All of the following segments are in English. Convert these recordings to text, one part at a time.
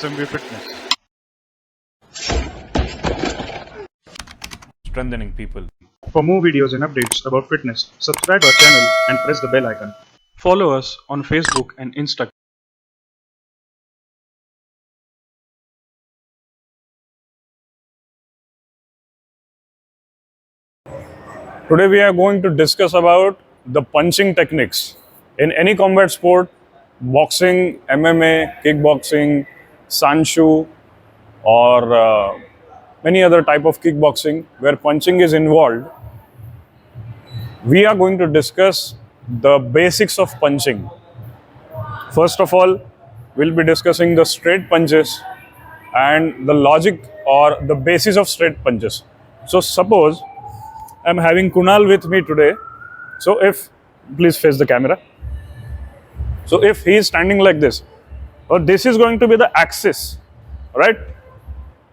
SMV Fitness. Strengthening people. For more videos and updates about fitness, subscribe our channel and press the bell icon. Follow us on Facebook and Instagram. Today we are going to discuss about the punching techniques in any combat sport, boxing, MMA, kickboxing, sanshu, or any other type of kickboxing where punching is involved. We are going to discuss the basics of punching. First of all, we'll be discussing the straight punches and the logic or the basis of straight punches. So suppose I'm having Kunal with me today. So please face the camera. So if he is standing like this, or this is going to be the axis, right?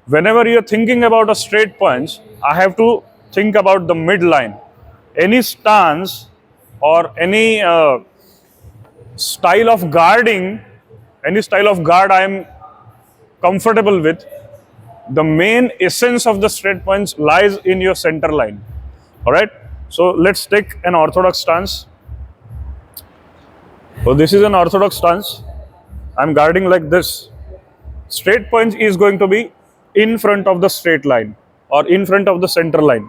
Whenever you're thinking about a straight punch, I have to think about the midline. Any stance or any style of guarding, any style of guard I am comfortable with, the main essence of the straight punch lies in your center line. All right, so let's take an orthodox stance. So this is an orthodox stance. I'm guarding like this. Straight punch is going to be in front of the straight line or in front of the center line.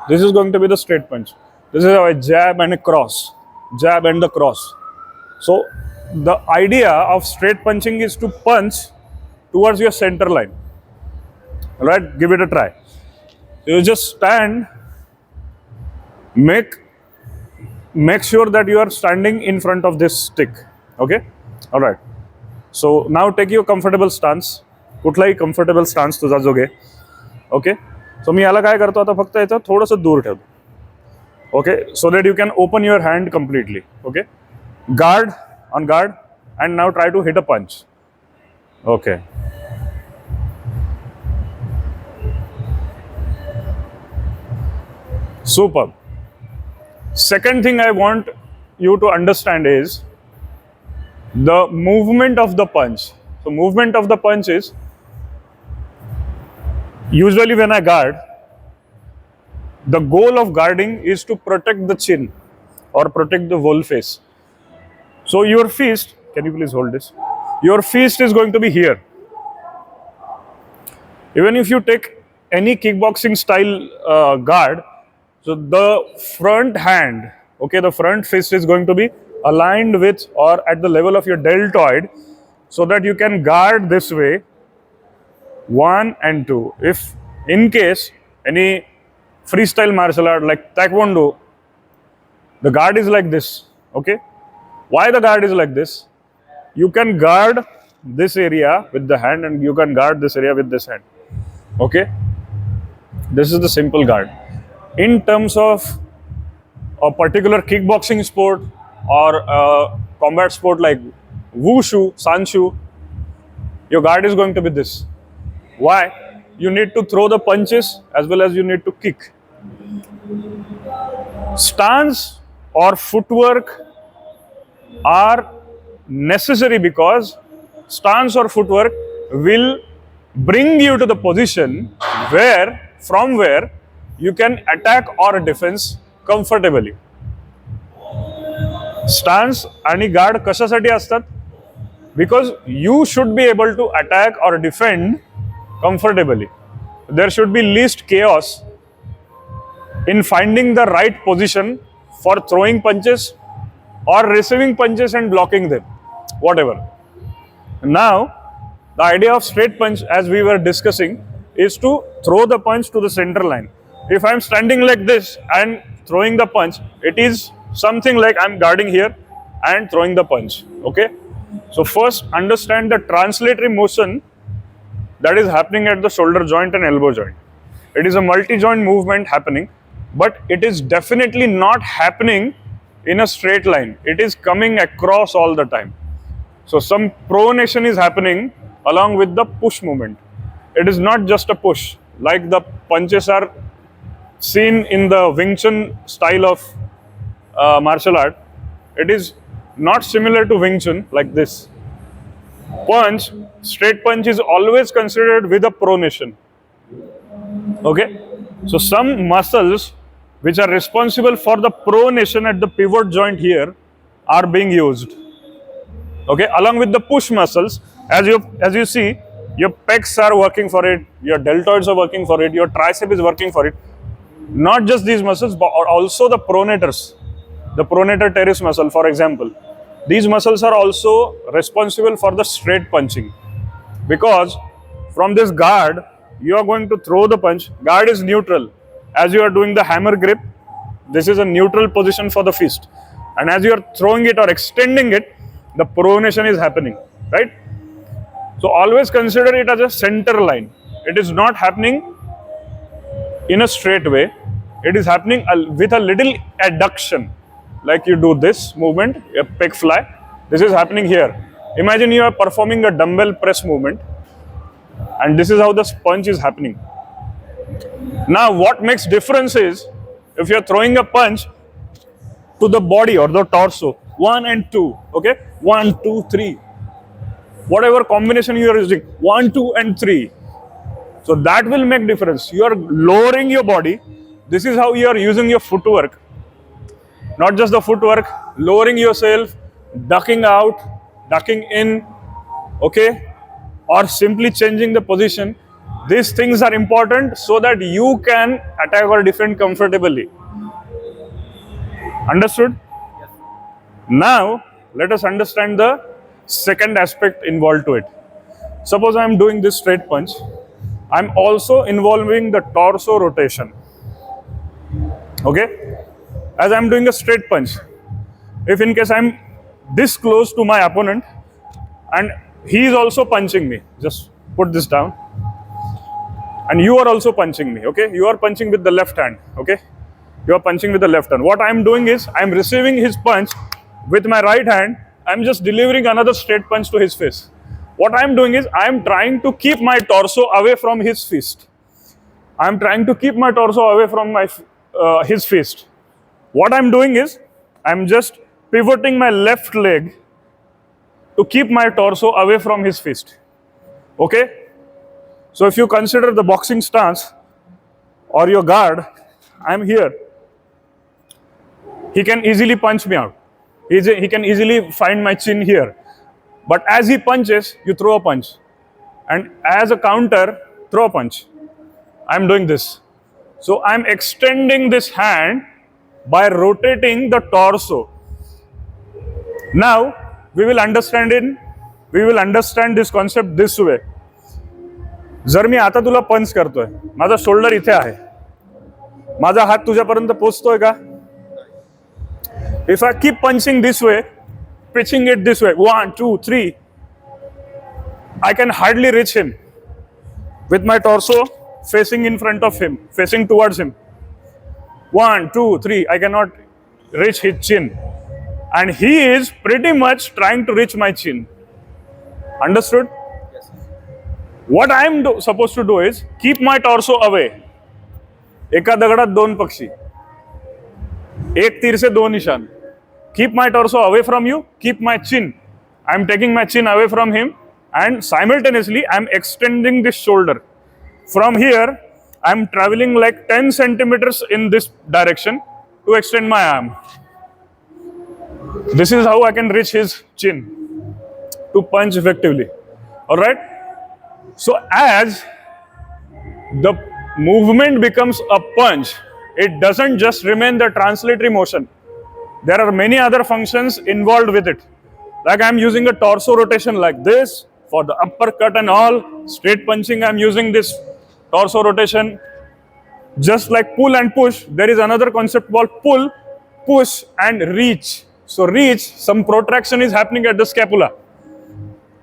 This is going to be the straight punch. This is how I jab and a cross, jab and the cross. So the idea of straight punching is to punch towards your center line. All right, give it a try. You just stand. Make sure that you are standing in front of this stick. Okay, all right. So now take your comfortable stance. कुठलाही comfortable stance तुझा जो घे. Okay, so मी याला काय करतो आता फक्त याचं थोडंसं दूर ठेवतो. Okay, so that you can open your hand completely. Okay, guard on guard and now try to hit a punch. Okay. Superb. Second thing I want you to understand is the movement of the punch. So movement of the punch is, usually when I guard, the goal of guarding is to protect the chin or protect the whole face. So your fist, can you please hold this? Your fist is going to be here. Even if you take any kickboxing style guard, so the front hand, okay, the front fist is going to be aligned with or at the level of your deltoid so that you can guard this way, 1 and 2. If in case any freestyle martial art like taekwondo, the guard is like this, okay? Why the guard is like this? You can guard this area with the hand and you can guard this area with this hand, okay? This is the simple guard. In terms of a particular kickboxing sport or a combat sport like wushu, sanshu, your guard is going to be this. Why? You need to throw the punches as well as you need to kick. Stance or footwork are necessary because stance or footwork will bring you to the position from where you can attack or defense comfortably. Stance and guard कशासाठी असतात? Because you should be able to attack or defend comfortably. There should be least chaos in finding the right position for throwing punches or receiving punches and blocking them, whatever. Now, the idea of straight punch, as we were discussing, is to throw the punch to the center line. If I'm standing like this and throwing the punch, it is something like I'm guarding here and throwing the punch, okay? So first understand the translatory motion that is happening at the shoulder joint and elbow joint. It is a multi-joint movement happening, but it is definitely not happening in a straight line. It is coming across all the time. So some pronation is happening along with the push movement. It is not just a push, like the punches are seen in the Wing Chun style of martial art. It is not similar to Wing Chun like this. punch, straight punch is always considered with a pronation. Okay, so some muscles which are responsible for the pronation at the pivot joint here are being used. Okay, along with the push muscles, as you see, your pecs are working for it, your deltoids are working for it, your tricep is working for it. Not just these muscles, but also the pronators, the pronator teres muscle, for example. These muscles are also responsible for the straight punching, because from this guard you are going to throw the punch. Guard is neutral. As you are doing the hammer grip, this is a neutral position for the fist, and as you are throwing it or extending it, the pronation is happening, right? So always consider it as a center line. It is not happening in a straight way. It is happening with a little adduction, like you do this movement, a pec fly. This is happening here. Imagine you are performing a dumbbell press movement, and this is how the punch is happening. Now what makes difference is, if you are throwing a punch to the body or the torso, 1 and 2, okay, 1 2 3, whatever combination you are using, 1 2 and 3, so that will make difference. You are lowering your body. This is how you are using your footwork, not just the footwork, lowering yourself, ducking out, ducking in, okay, or simply changing the position. These things are important so that you can attack or defend comfortably. Understood? Now let us understand the second aspect involved to it. Suppose I am doing this straight punch, I am also involving the torso rotation. Okay, as I am doing a straight punch, if in case I am this close to my opponent and he is also punching me, just put this down, and you are also punching me, okay, you are punching with the left hand, okay, you are punching with the left hand. What I am doing is, I am receiving his punch with my right hand, I am just delivering another straight punch to his face. What I am doing is, I am trying to keep my torso away from his fist. I am trying to keep my torso away from his fist. What I am doing is, I am just pivoting my left leg to keep my torso away from his fist. Okay? So if you consider the boxing stance or your guard, I am here. He can easily punch me out. He can easily find my chin here. But as he punches, you throw a punch. And as a counter, throw a punch. I am doing this. So I am extending this hand by rotating the torso. Now we will understand this concept this way. जर मी आता तुला पंच करतोय, माझा shoulder इथे आहे, माझा हात तुझ्यापर्यंत पोहोचतोय का? If I keep punching this way, pitching it this way, 1 2 3, I can hardly reach him with my torso facing in front of him, facing towards him. 1 2 3, I cannot reach his chin, and he is pretty much trying to reach my chin. Understood? What I am supposed to do is keep my torso away. एका दगडात दोन पक्षी, एक तीर से दो निशान. Keep my torso away from you, keep my chin. I am taking my chin away from him, and simultaneously I am extending this shoulder. From here, I am traveling like 10 centimeters in this direction to extend my arm. This is how I can reach his chin to punch effectively. Alright? So as the movement becomes a punch, it doesn't just remain the translatory motion. There are many other functions involved with it. Like I am using a torso rotation like this for the uppercut and all. Straight punching, I am using this torso rotation. Just like pull and push, there is another concept called pull, push and reach. So reach, some protraction is happening at the scapula.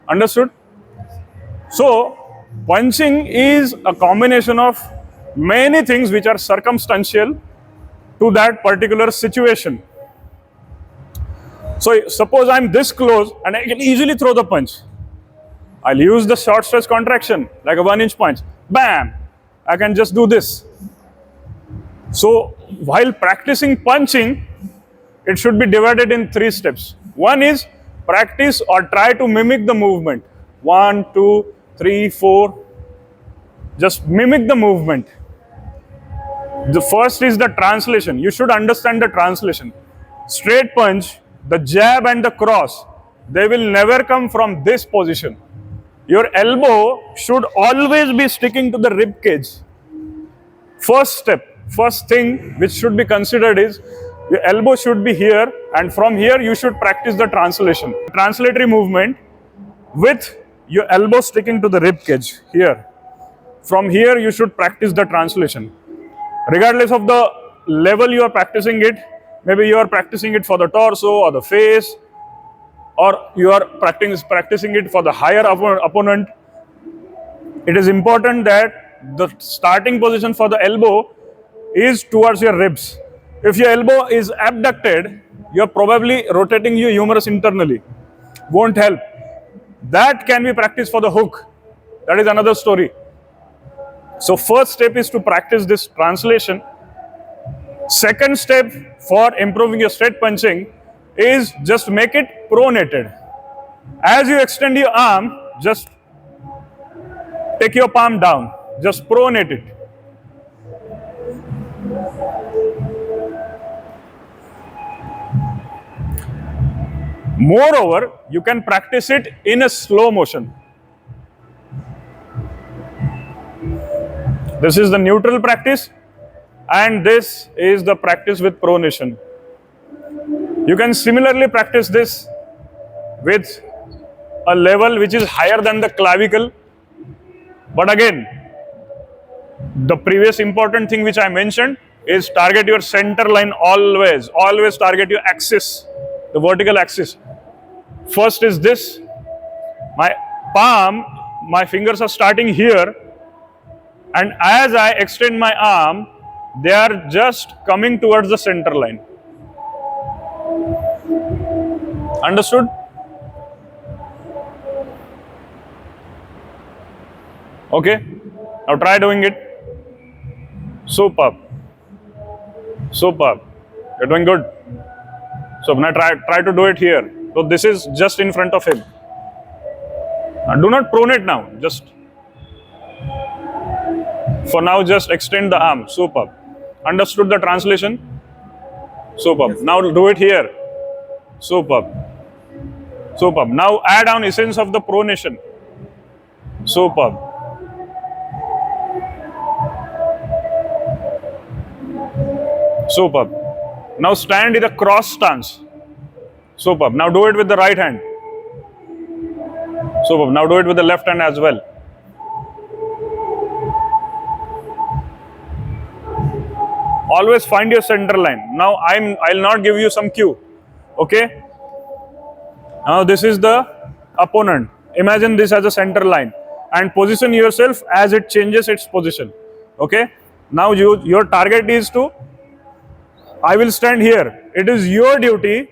Understood? So punching is a combination of many things which are circumstantial to that particular situation. So suppose I am this close and I can easily throw the punch. I'll use the short stretch contraction like a 1-inch punch. Bam! I can just do this. So while practicing punching, it should be divided in 3 steps. One is practice or try to mimic the movement. 1, 2, 3, 4. Just mimic the movement. The first is the translation. You should understand the translation. Straight punch, the jab and the cross, they will never come from this position. Your elbow should always be sticking to the rib cage. First step, first thing which should be considered is your elbow should be here, and from here you should practice the translation. Translatory movement with your elbow sticking to the rib cage here. From here you should practice the translation. Regardless of the level you are practicing it, maybe you are practicing it for the torso or the face, or you are practicing it for the higher opponent. It is important that the starting position for the elbow is towards your ribs. If your elbow is abducted, you are probably rotating your humerus internally. Won't help. That can be practiced for the hook. That is another story. So first step is to practice this translation. Second step for improving your straight punching is just make it pronated. As you extend your arm, just take your palm down. Just pronate it. Moreover, you can practice it in a slow motion. This is the neutral practice, and this is the practice with pronation. You can similarly practice this with a level which is higher than the clavicle. But again, the previous important thing which I mentioned is target your center line always. Always target your axis, the vertical axis. First is this. My palm, my fingers are starting here, and as I extend my arm, they are just coming towards the center line. Understood? Okay, now try doing it. Superb. Superb. You're doing good. So now try to do it here. So this is just in front of him. Now do not pronate now. Just for now, just extend the arm. Superb. Understood the translation? Superb. Now do it here. Superb. Superb. Now add on essence of the pronation. Superb. Superb. Now stand in a cross stance. Superb. Now do it with the right hand. Superb. Now do it with the left hand as well. Always find your center line. Now I'll not give you some cue. Okay? Now this is the opponent. Imagine this as a center line and position yourself as it changes its position. Okay? Now your target is to, I will stand here. It is your duty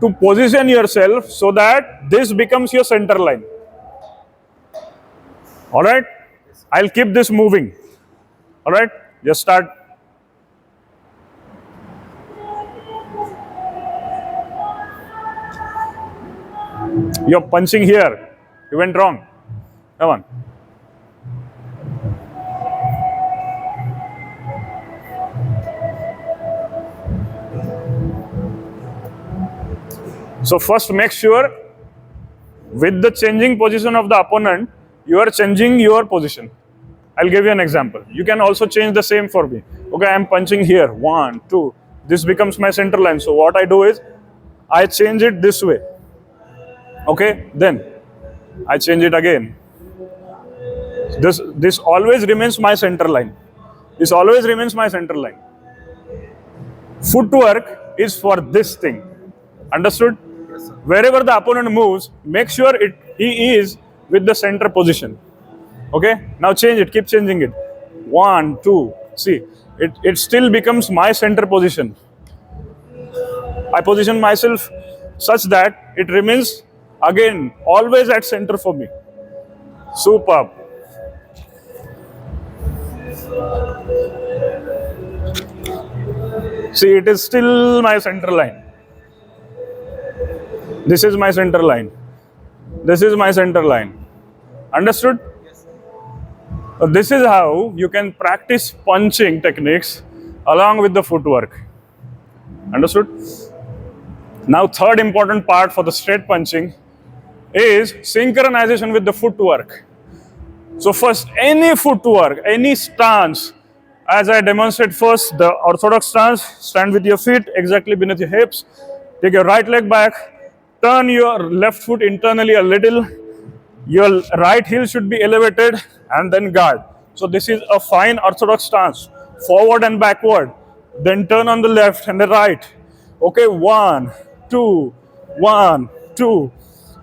to position yourself so that this becomes your center line. Alright? I'll keep this moving. Alright? Just start. You're punching here. You went wrong. Come on. So first make sure with the changing position of the opponent, you are changing your position. I'll give you an example. You can also change the same for me. Okay, I'm punching here. 1, 2. This becomes my center line. So what I do is, I change it this way. Okay, then I change it again. This always remains my center line. This always remains my center line. Footwork is for this thing. Understood? Yes, sir. Wherever the opponent moves, make sure he is with the center position. Okay, now change it, keep changing it. 1, 2, see, it still becomes my center position. I position myself such that it remains again always at center for me. Superb. See, it is still my center line. This is my center line. This is my center line. Understood? This is how you can practice punching techniques along with the footwork. Understood? Now, third important part for the straight punching is synchronization with the footwork. So first, any footwork, any stance, as I demonstrate first, the orthodox stance, stand with your feet exactly beneath your hips, take your right leg back, turn your left foot internally a little, your right heel should be elevated, and then guard. So this is a fine orthodox stance, forward and backward, then turn on the left and the right. Okay, 1, 2, 1, 2.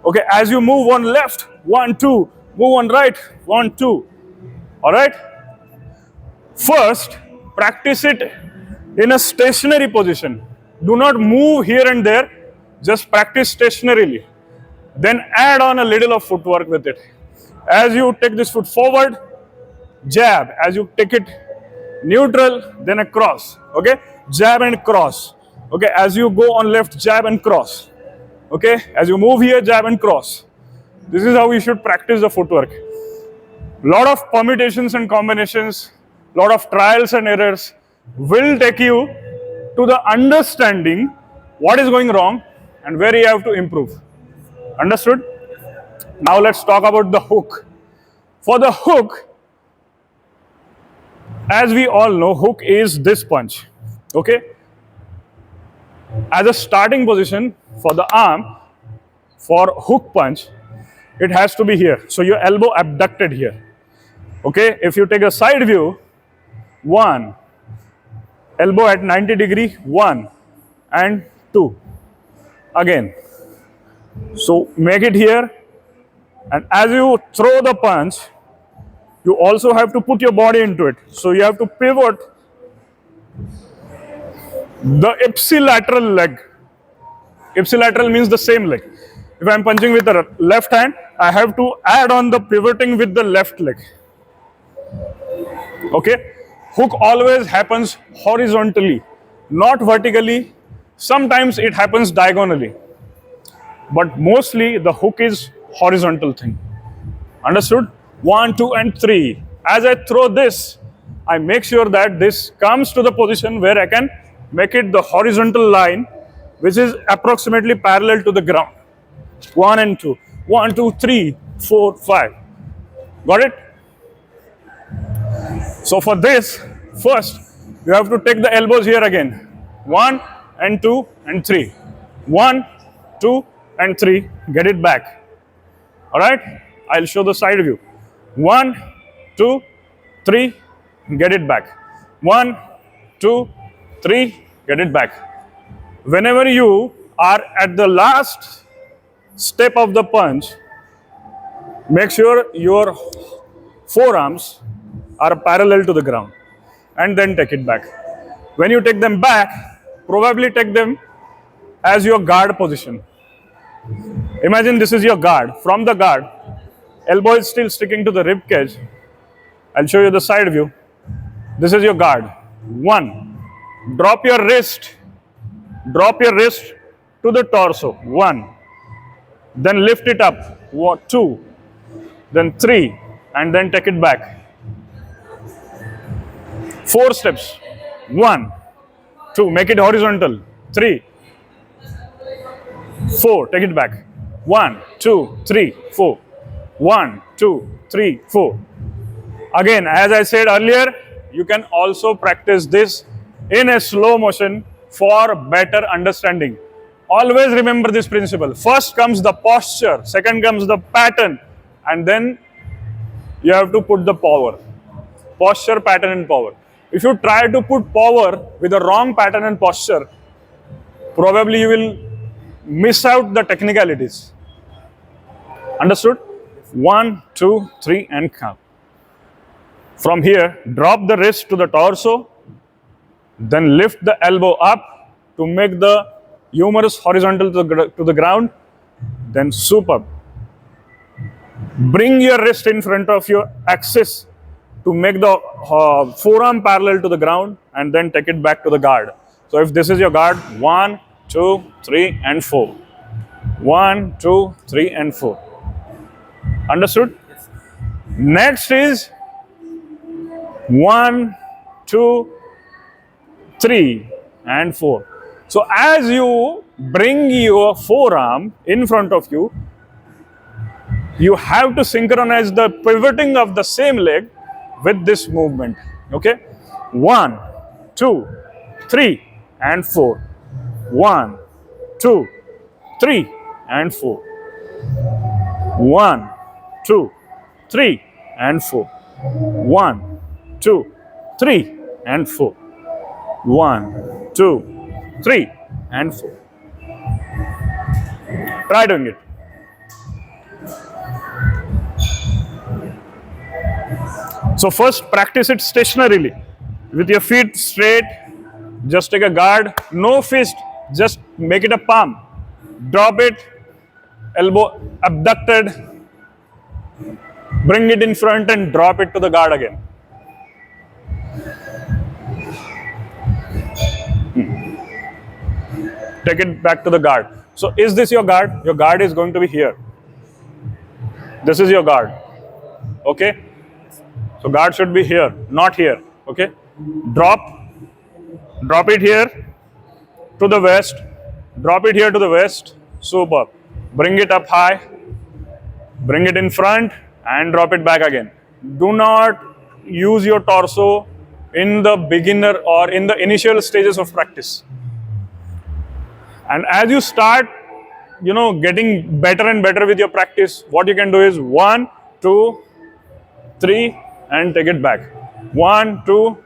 Okay, as you move on left, 1, 2, move on right, 1, 2. All right? First, practice it in a stationary position. Do not move here and there, just practice stationarily. Then add on a little of footwork with it. As you take this foot forward, jab. As you take it neutral, then a cross. Okay? Jab and cross. Okay? As you go on left, jab and cross. Okay? As you move here, jab and cross. This is how we should practice the footwork. Lot of permutations and combinations, lot of trials and errors will take you to the understanding what is going wrong and where you have to improve. Understood? Now let's talk about the hook. For the hook, as we all know, hook is this punch. Okay? As a starting position for the arm, for hook punch, it has to be here. So your elbow abducted here. Okay? If you take a side view, 1, elbow at 90 degree, 1 and 2. Again. So make it here, and as you throw the punch, you also have to put your body into it. So you have to pivot the ipsilateral leg. Ipsilateral means the same leg. If I am punching with the left hand, I have to add on the pivoting with the left leg. Okay? Hook always happens horizontally, not vertically. Sometimes it happens diagonally. But mostly the hook is horizontal thing. Understood? 1, 2 and 3. As I throw this, I make sure that this comes to the position where I can make it the horizontal line, which is approximately parallel to the ground. 1 and 2. 1, 2, 3, 4, 5. Got it? So for this, first you have to take the elbows here again. 1 and 2 and 3. 1, 2 and 3. Get it back. Alright? I'll show the side view. 1, 2, 3. Get it back. 1, 2, 3. Get it back. Whenever you are at the last step of the punch, make sure your forearms are parallel to the ground and then take it back. When you take them back, probably take them as your guard position. Imagine this is your guard. From the guard, elbow is still sticking to the rib cage. I'll show you the side view. This is your guard. 1. Drop your wrist. Drop your wrist to the torso. 1. Then lift it up. 2. Then 3. And then take it back. 4 steps. 1, 2. Make it horizontal. 3, 4. Take it back. 1, 2, 3, 4. 1, 2, 3, 4. Again, as I said earlier, you can also practice this in a slow motion for better understanding. Always remember this principle. First comes the posture, second comes the pattern, and then you have to put the power. Posture, pattern and power. If you try to put power with the wrong pattern and posture, probably you will miss out the technicalities. Understood? 1, 2, 3 and count. From here, drop the wrist to the torso, then lift the elbow up to make the humerus horizontal to the ground, then swoop up. Bring your wrist in front of your axis to make the forearm parallel to the ground, and then take it back to the guard. So if this is your guard, 1, 2, 3 and 4. 1, 2, 3 and 4. Understood? Next is 1, 2, 3 and 4. So as you bring your forearm in front of you, you have to synchronize the pivoting of the same leg with this movement. Okay? 1, 2, 3 and 4. 1, 2, 3 and 4. 1, 2, 3 and 4. 1, 2, 3 and 4. 1, 2, 3 and 4. Try doing it. So first practice it stationarily with your feet straight. Just take a guard, no fist, just make it a palm. Drop it, elbow abducted, bring it in front and drop it to the guard again. Take it back to the guard. So is this your guard? Your guard is going to be here. This is your guard. Okay? So guard should be here, not here. Okay? Drop it here to the west. Drop it here to the west. Superb. Bring it up high. Bring it in front and drop it back again. Do not use your torso in the beginner or in the initial stages of practice. And as you start, getting better and better with your practice, what you can do is 1, 2, 3 and take it back. 1, 2,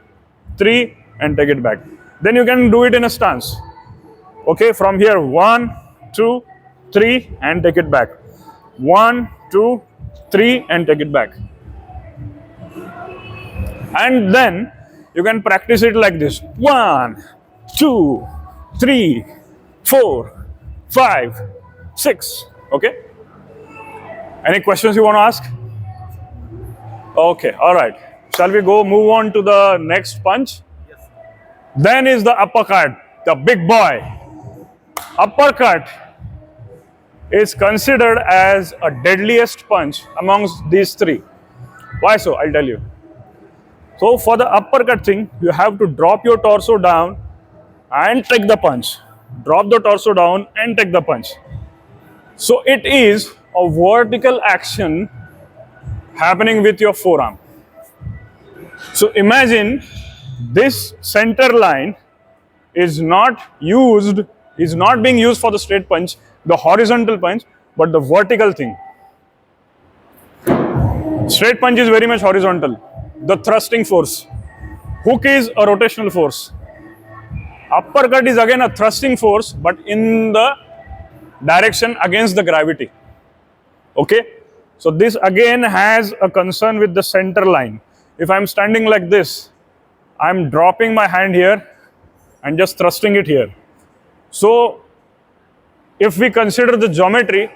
3 and take it back. Then you can do it in a stance. Okay, from here 1, 2, 3 and take it back. 1, 2, 3 and take it back. And then you can practice it like this. 1, 2, 3, 4, 5, 6. Okay? Any questions you want to ask? Okay, all right. Shall we move on to the next punch? Yes. Then is the uppercut, the big boy. Uppercut is considered as a deadliest punch amongst these three. Why so? I'll tell you. So for the uppercut thing, you have to drop your torso down and take the punch. Drop the torso down and take the punch. So it is a vertical action happening with your forearm. So imagine this center line is not being used for the straight punch, the horizontal punch, but the vertical thing. Straight punch is very much horizontal, the thrusting force. Hook is a rotational force. Uppercut is again a thrusting force, but in the direction against the gravity. Okay? So this again has a concern with the center line. If I'm standing like this, I'm dropping my hand here and just thrusting it here. So if we consider the geometry,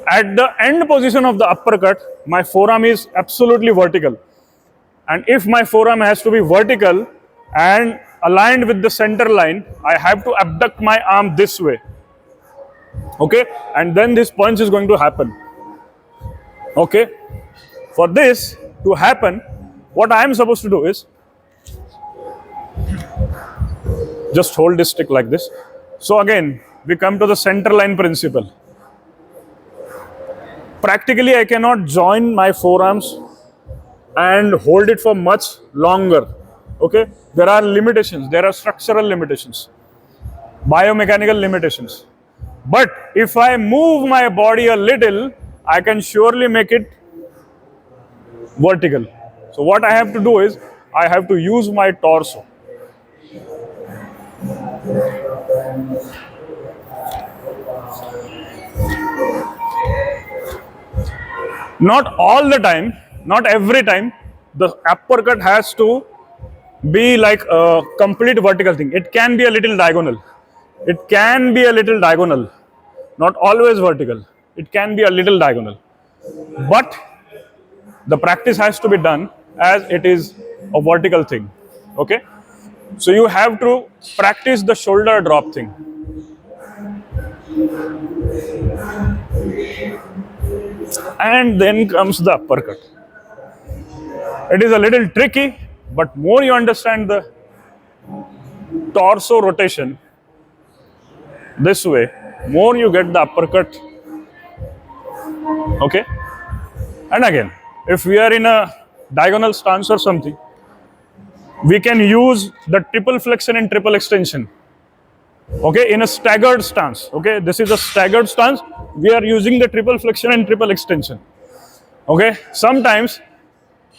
at the end position of the uppercut, my forearm is absolutely vertical. And if my forearm has to be vertical and aligned with the center line, I have to abduct my arm this way. Okay? And then this punch is going to happen. Okay? For this to happen, what I am supposed to do is just hold this stick like this. So again, we come to the center line principle. Practically, I cannot join my forearms and hold it for much longer. Okay? There are limitations. There are structural limitations, biomechanical limitations. But if I move my body a little, I can surely make it vertical. So what I have to do is, I have to use my torso. Not all the time, not every time, the uppercut has to be like a complete vertical thing. It can be a little diagonal. It can be a little diagonal. Not always vertical. It can be a little diagonal. But the practice has to be done as it is a vertical thing. Okay? So you have to practice the shoulder drop thing. and then comes the uppercut. It is a little tricky, but more you understand the torso rotation this way, more you get the uppercut. Okay? And again, if we are in a diagonal stance or something, we can use the triple flexion and triple extension. Okay, in a staggered stance. Okay, this is a staggered stance. We are using the triple flexion and triple extension. Okay, sometimes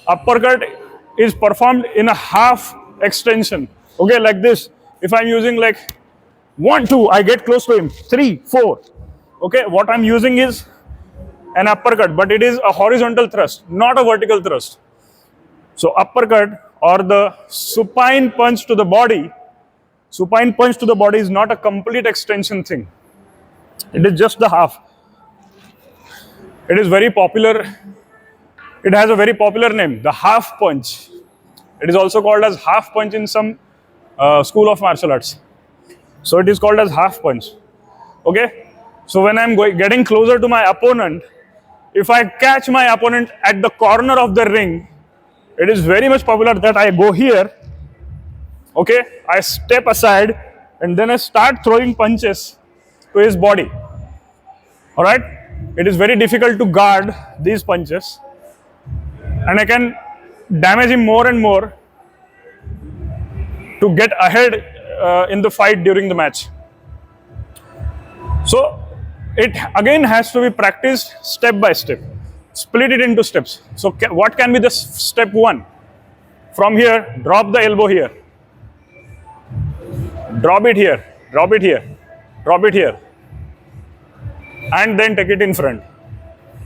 uppercut is performed in a half extension. Okay, like this. If I'm using like 1, 2, I get close to him. 3, 4. Okay, what I'm using is an uppercut, but it is a horizontal thrust, not a vertical thrust. So uppercut or the supine punch to the body, supine punch to the body is not a complete extension thing. It is just the half. It is very popular. It has a very popular name, the half punch. It is also called as half punch in some school of martial arts. So it is called as half punch. Okay. So when I'm getting closer to my opponent, if I catch my opponent at the corner of the ring, it is very much popular that I go here. Okay, I step aside and then I start throwing punches to his body. All right, it is very difficult to guard these punches, and I can damage him more and more to get ahead in the fight during the match. So it again has to be practiced step by step. Split it into steps. So what can be the step 1? From here, drop the elbow here. Drop it here, drop it here, drop it here, and then take it in front.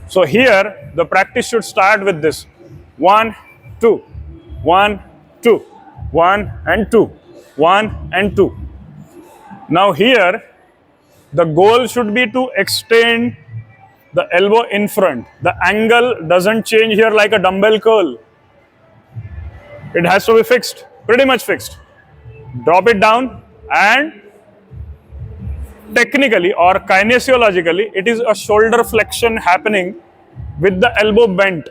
So here, the practice should start with this. 1, 2, 1, 2, 1 and 2, 1 and 2. Now here, the goal should be to extend the elbow in front. The angle doesn't change here like a dumbbell curl. It has to be fixed, pretty much fixed. Drop it down, and technically or kinesiologically, it is a shoulder flexion happening with the elbow bent.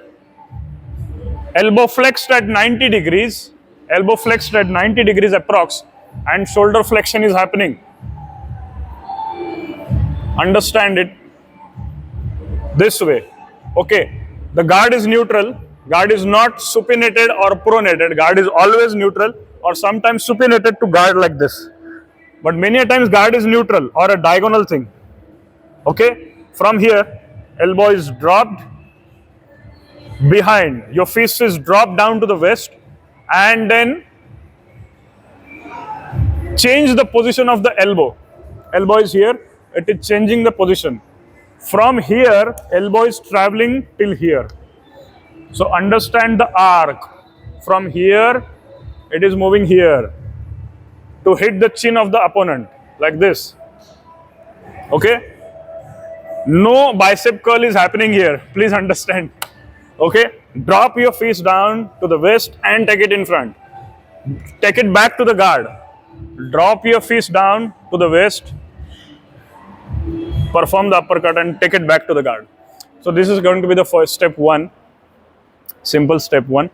Elbow flexed at 90 degrees, elbow flexed at 90 degrees approx, and shoulder flexion is happening. Understand it this way. Okay, the guard is neutral. Guard is not supinated or pronated. Guard is always neutral, or sometimes supinated to guard like this. But many a times guard is neutral or a diagonal thing. Okay, from here, elbow is dropped behind. Your fist is dropped down to the waist, and then change the position of the elbow. Elbow is here. It is changing the position. From here, elbow is traveling till here. So understand the arc. From here, it is moving here to hit the chin of the opponent, like this. Okay? No bicep curl is happening here. Please understand. Okay? Drop your fist down to the waist and take it in front. Take it back to the guard. Drop your fist down to the waist. Perform the uppercut and take it back to the guard. So this is going to be the first step 1. Simple step 1.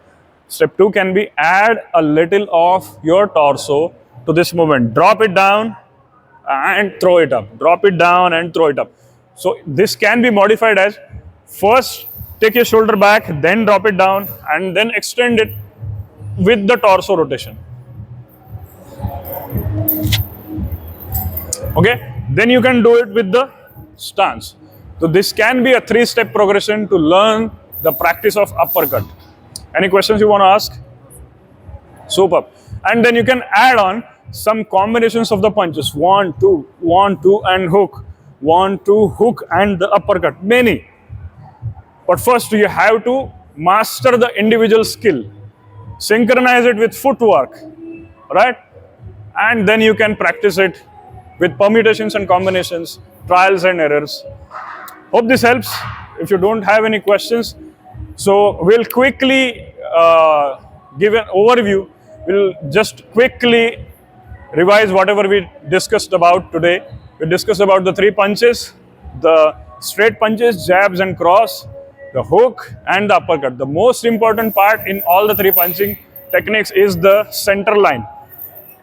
Step 2 can be add a little of your torso to this movement. Drop it down and throw it up. Drop it down and throw it up. So this can be modified as first take your shoulder back, then drop it down, and then extend it with the torso rotation. Okay? Then you can do it with the stance. So this can be a 3-step progression to learn the practice of uppercut. Any questions you want to ask? Superb. And then you can add on some combinations of the punches. 1, 2, 1, 2 and hook. 1, 2, hook and the uppercut. Many. But first you have to master the individual skill. Synchronize it with footwork. Right? And then you can practice it with permutations and combinations, trials and errors. Hope this helps. If you don't have any questions, so we'll quickly give an overview. We'll just quickly revise whatever we discussed about today. We discussed about the 3 punches, the straight punches, jabs and cross, the hook and the uppercut. The most important part in all the three punching techniques is the center line.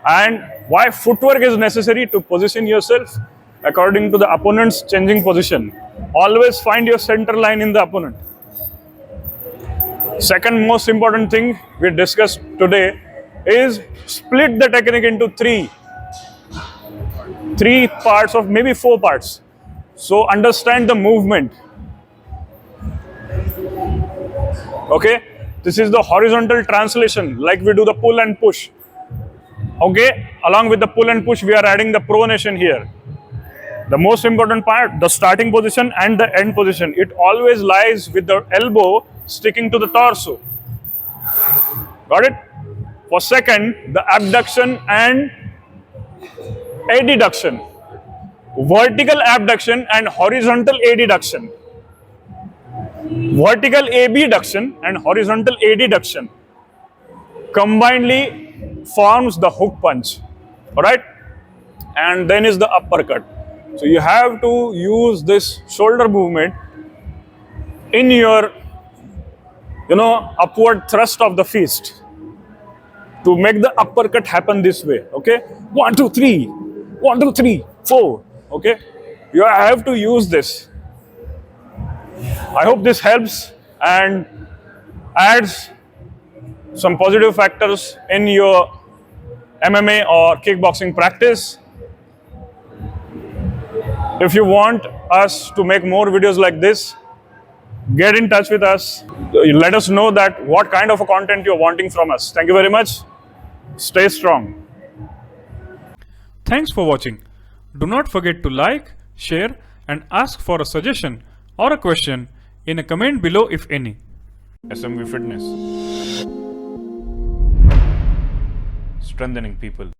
And why footwork is necessary to position yourself according to the opponent's changing position. Always find your center line in the opponent. Second most important thing we discussed today is split the technique into three parts of maybe 4 parts. So understand the movement. Okay, this is the horizontal translation, like we do the pull and push. Okay, along with the pull and push, we are adding the pronation here. The most important part, the starting position and the end position, it always lies with the elbow sticking to the torso. Got it? For second, the abduction and adduction. Vertical abduction and horizontal adduction. Vertical abduction and horizontal adduction combinedly forms the hook punch. Alright? And then is the uppercut. So you have to use this shoulder movement in your upward thrust of the fist to make the uppercut happen this way. Okay, 1 2 3, 1 2 3 4. Okay, you have to use this. I hope this helps and adds some positive factors in your MMA or kickboxing practice. If you want us to make more videos like this, get in touch with us. Let us know that what kind of a content you're wanting from us. Thank you very much. Stay strong. Thanks for watching. Do not forget to like, share and ask for a suggestion or a question in a comment below if any. SMV Fitness. Strengthening people.